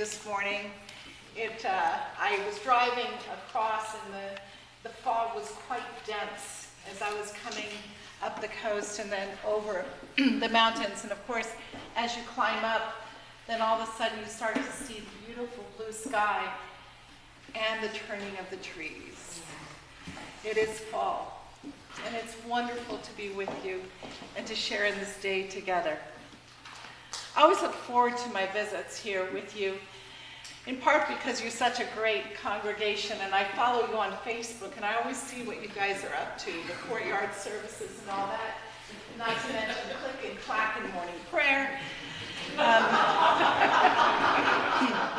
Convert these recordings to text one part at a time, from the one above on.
this morning. I was driving across and the fog was quite dense as I was coming up the coast and then over the mountains. And of course, as you climb up, then all of a sudden you start to see the beautiful blue sky and the turning of the trees. It is fall, and it's wonderful to be with you and to share in this day together. I always look forward to my visits here with you, in part because you're such a great congregation, and I follow you on Facebook, and I always see what you guys are up to, the courtyard services and all that, not to mention click and clack in morning prayer.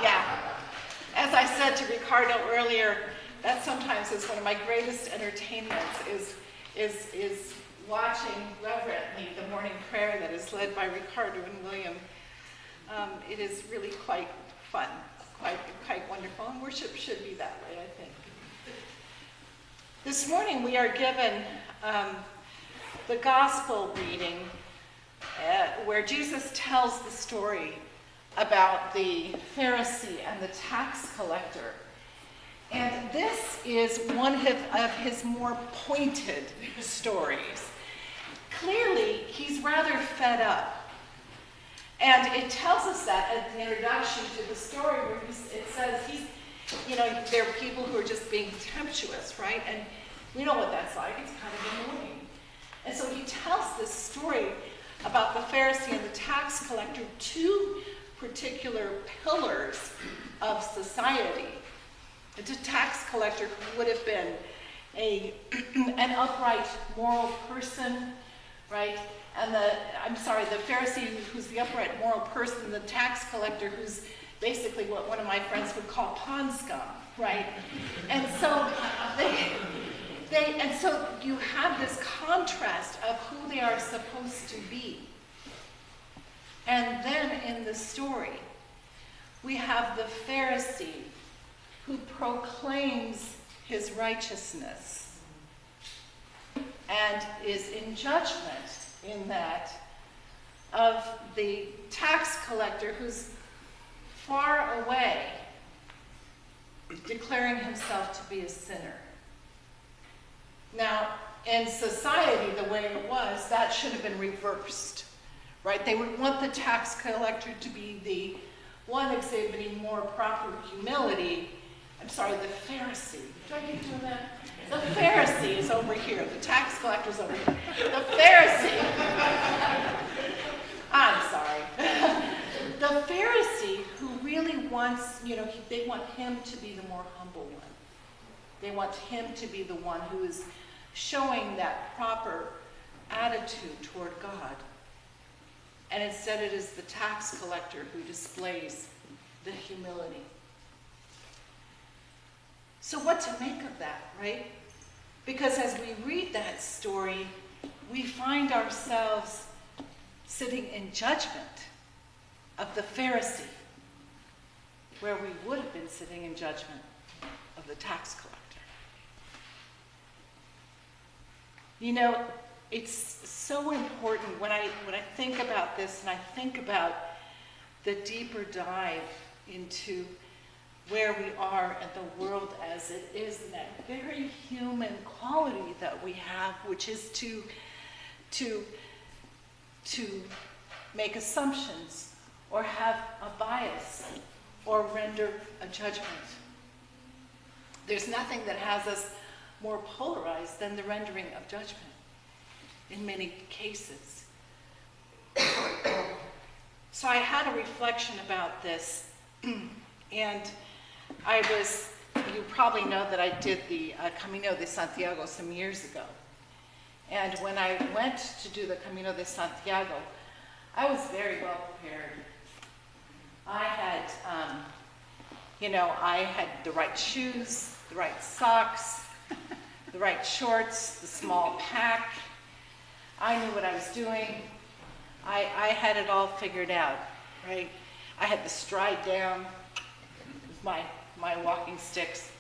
Yeah. As I said to Ricardo earlier, that sometimes is one of my greatest entertainments, is watching reverently the morning prayer that is led by Ricardo and William. It is really quite fun, quite wonderful, and worship should be that way, I think. This morning we are given the gospel reading where Jesus tells the story about the Pharisee and the tax collector. And this is one of his more pointed stories. Clearly, he's rather fed up. And it tells us that at the introduction to the story where it says there are people who are just being tempestuous, right? And we know what that's like. It's kind of annoying. And so he tells this story about the Pharisee and the tax collector, two particular pillars of society. The tax collector who would have been an upright, moral person, right? And the Pharisee who's the upright, moral person, the tax collector who's basically what one of my friends would call pond scum, right? And so so you have this contrast of who they are supposed to be. And then in the story, we have the Pharisee who proclaims his righteousness and is in judgment in that of the tax collector who's far away, declaring himself to be a sinner. Now, in society, the way it was, that should have been reversed, right? They would want the tax collector to be the one exhibiting more proper humility. The Pharisee. Do I keep doing that? The Pharisee is over here. The tax collector's over here. The Pharisee. I'm sorry. The Pharisee who really wants, they want him to be the more humble one. They want him to be the one who is showing that proper attitude toward God. And instead it is the tax collector who displays the humility. So what to make of that, right? Because as we read that story, we find ourselves sitting in judgment of the Pharisee, where we would have been sitting in judgment of the tax collector. It's so important when I think about this and I think about the deeper dive into where we are in the world as it is, and that very human quality that we have, which is to make assumptions or have a bias or render a judgment. There's nothing that has us more polarized than the rendering of judgment in many cases. So I had a reflection about this, and you probably know that I did the Camino de Santiago some years ago. And when I went to do the Camino de Santiago, I was very well prepared. I had the right shoes, the right socks, the right shorts, the small pack. I knew what I was doing. I had it all figured out, right? I had the stride down with my walking sticks.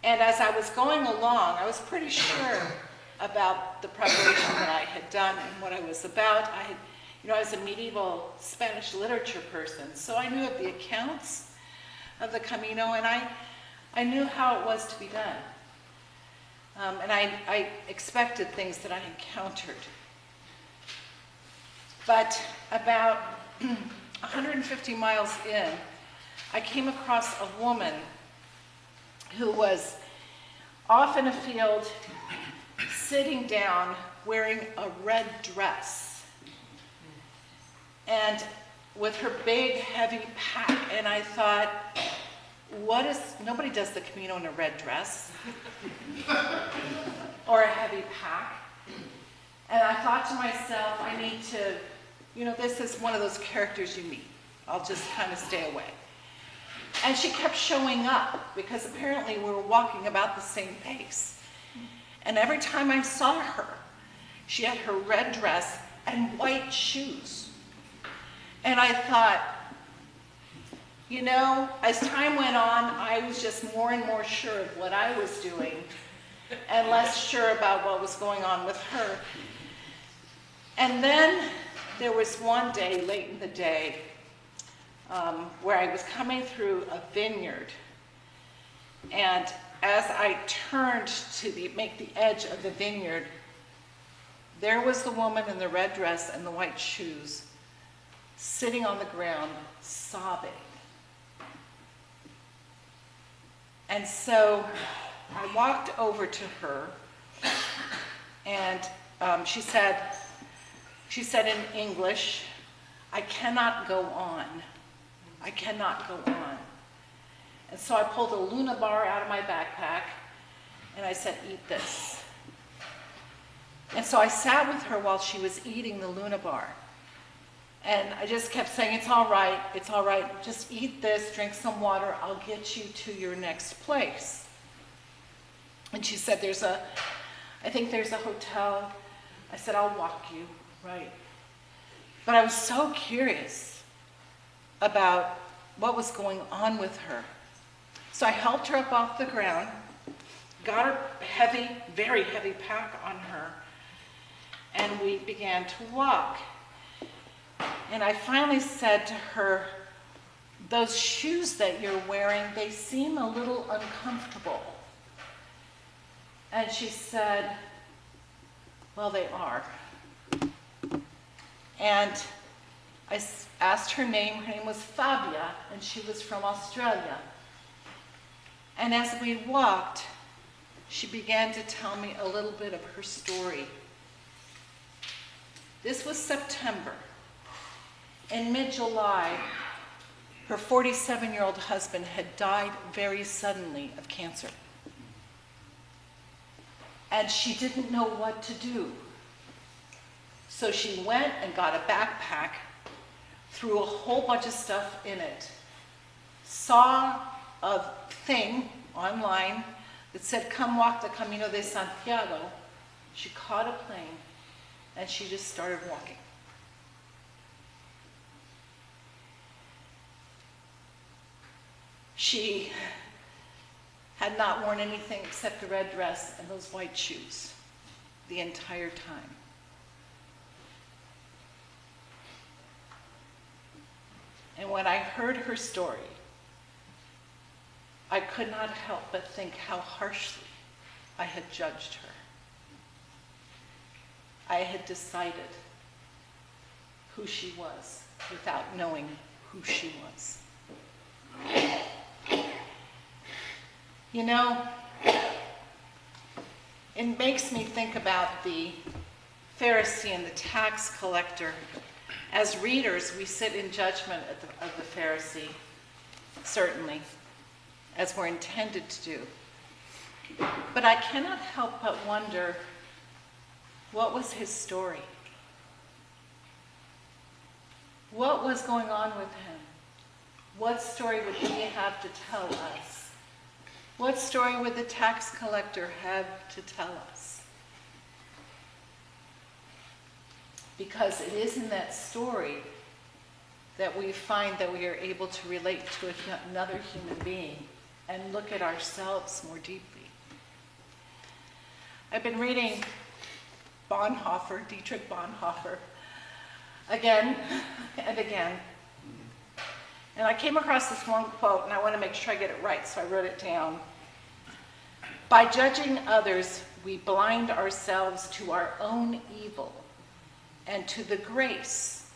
And as I was going along, I was pretty sure about the preparation that I had done and what I was about. I had I was a medieval Spanish literature person, so I knew of the accounts of the Camino, and I knew how it was to be done. And I expected things that I encountered. But about 150 miles in, I came across a woman who was off in a field, sitting down, wearing a red dress, and with her big, heavy pack. And I thought, nobody does the Camino in a red dress or a heavy pack. And I thought to myself, I need to, this is one of those characters you meet. I'll just kind of stay away. And she kept showing up because apparently we were walking about the same pace. And every time I saw her, she had her red dress and white shoes. And I thought, as time went on, I was just more and more sure of what I was doing and less sure about what was going on with her. And then there was one day, late in the day, where I was coming through a vineyard. And as I turned to make the edge of the vineyard, there was the woman in the red dress and the white shoes, sitting on the ground, sobbing. And so I walked over to her, and she said in English, "I cannot go on. I cannot go on." And so I pulled a Luna bar out of my backpack, and I said, "Eat this." And so I sat with her while she was eating the Luna bar. And I just kept saying, it's all right, just eat this, drink some water, I'll get you to your next place. And she said, I think there's a hotel. I said, I'll walk you, right? But I was so curious about what was going on with her. So I helped her up off the ground, got her heavy, very heavy pack on her, and we began to walk. And I finally said to her, "Those shoes that you're wearing, they seem a little uncomfortable." And she said, "Well, they are." And I asked her name. Her name was Fabia, and she was from Australia. And as we walked, she began to tell me a little bit of her story. This was September. In mid-July, her 47-year-old husband had died very suddenly of cancer. And she didn't know what to do. So she went and got a backpack, threw a whole bunch of stuff in it, saw a thing online that said, "Come walk the Camino de Santiago." She caught a plane, and she just started walking. She had not worn anything except the red dress and those white shoes the entire time. And when I heard her story, I could not help but think how harshly I had judged her. I had decided who she was without knowing who she was. It makes me think about the Pharisee and the tax collector. As readers, we sit in judgment of the Pharisee, certainly, as we're intended to do. But I cannot help but wonder, what was his story? What was going on with him? What story would he have to tell us? What story would the tax collector have to tell us? Because it is in that story that we find that we are able to relate to another human being and look at ourselves more deeply. I've been reading Dietrich Bonhoeffer, again and again. And I came across this one quote, and I want to make sure I get it right, so I wrote it down. By judging others, we blind ourselves to our own evil and to the grace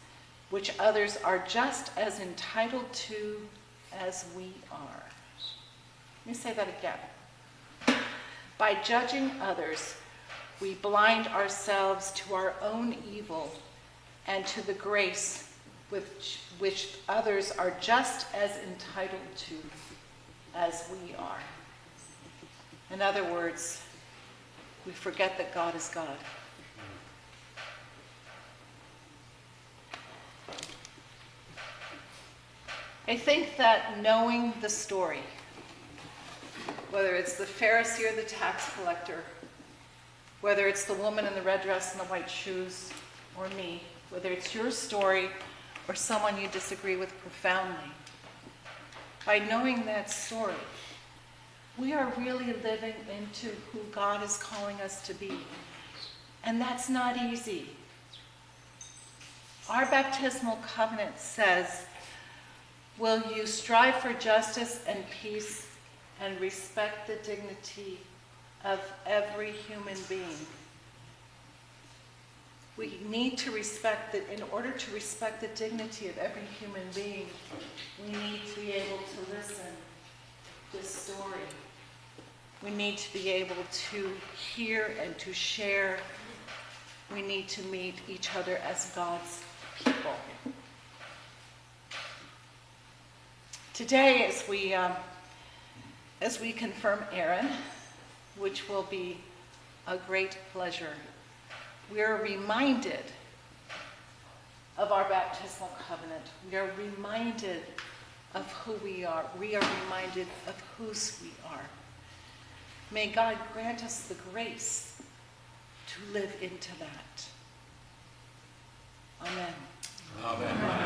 which others are just as entitled to as we are. Let me say that again. By judging others, we blind ourselves to our own evil and to the grace which others are just as entitled to as we are. In other words, we forget that God is God. I think that knowing the story, whether it's the Pharisee or the tax collector, whether it's the woman in the red dress and the white shoes, or me, whether it's your story or someone you disagree with profoundly, by knowing that story, we are really living into who God is calling us to be. And that's not easy. Our baptismal covenant says, will you strive for justice and peace and respect the dignity of every human being? We need to respect that. In order to respect the dignity of every human being, we need to be able to listen to this story. We need to be able to hear and to share. We need to meet each other as God's people. Today, as we confirm Aaron, which will be a great pleasure, we are reminded of our baptismal covenant. We are reminded of who we are. We are reminded of whose we are. May God grant us the grace to live into that. Amen. Amen.